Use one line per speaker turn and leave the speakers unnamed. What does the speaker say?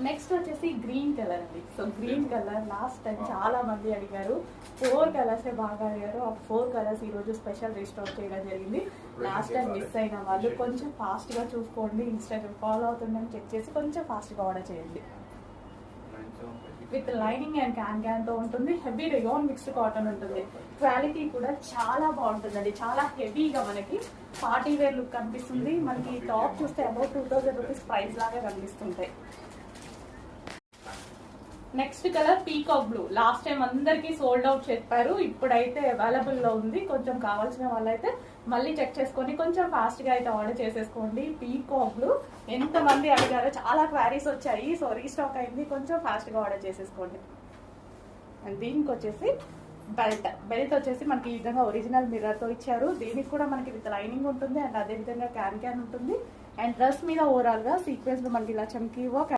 Next వచ్చేసి green colour అండి. So green colour last time చాలా మంది అడిగారు, 4 కలర్స్ బాగా అడిగారు. ఆ 4 కలర్స్ ఈ రోజు స్పెషల్ రీస్టాక్ చేయడం జరిగింది. లాస్ట్ టైం మిస్ అయిన వాళ్ళు కొంచెం ఫాస్ట్ గా చూసుకోండి, ఇన్స్టాగ్రామ్ ఫాలో అవుతుందని చెక్ చేసి కొంచెం ఫాస్ట్ గా ఆర్డర్ చేయండి. విత్ లైనింగ్ అండ్ క్యాన్ తో ఉంటుంది. హెవీ రేయాన్ మిక్స్డ్ కాటన్ ఉంటుంది. క్వాలిటీ కూడా చాలా బాగుంటుందండి, చాలా హెవీగా మనకి పార్టీ వేర్ లుక్ కనిపిస్తుంది. మనకి టాప్ చూస్తే అబౌట్ 2000 రూపీస్ ప్రైస్ లాగా కనిపిస్తుంటాయి. Next colour peacock blue. Last time అందరికి సోల్డ్ అవుట్ చెప్పారు, ఇప్పుడైతే అవైలబుల్ లో ఉంది. కొంచెం కావాల్సిన వాళ్ళైతే మళ్ళీ చెక్ చేసుకొని కొంచెం ఫాస్ట్ గా అయితే ఆర్డర్ చేసేసుకోండి. పీకాక్ బ్లూ ఎంత మంది అడిగారో, చాలా క్వారీస్ వచ్చాయి. సో రీస్టాక్ అయింది, కొంచెం ఫాస్ట్ గా ఆర్డర్ చేసేసుకోండి. అండ్ దీనికి వచ్చేసి బెల్ట్ వచ్చేసి మనకి ఈ విధంగా ఒరిజినల్ మిర్రర్ తో ఇచ్చారు. దీనికి కూడా మనకి విత్ లైనింగ్ ఉంటుంది అండ్ అదే విధంగా క్యాన్ ఉంటుంది. అండ్ డ్రెస్ మీద ఓవరాల్ గా సీక్వెన్స్ లో మనకి ఇలా చమ్కీ వర్క్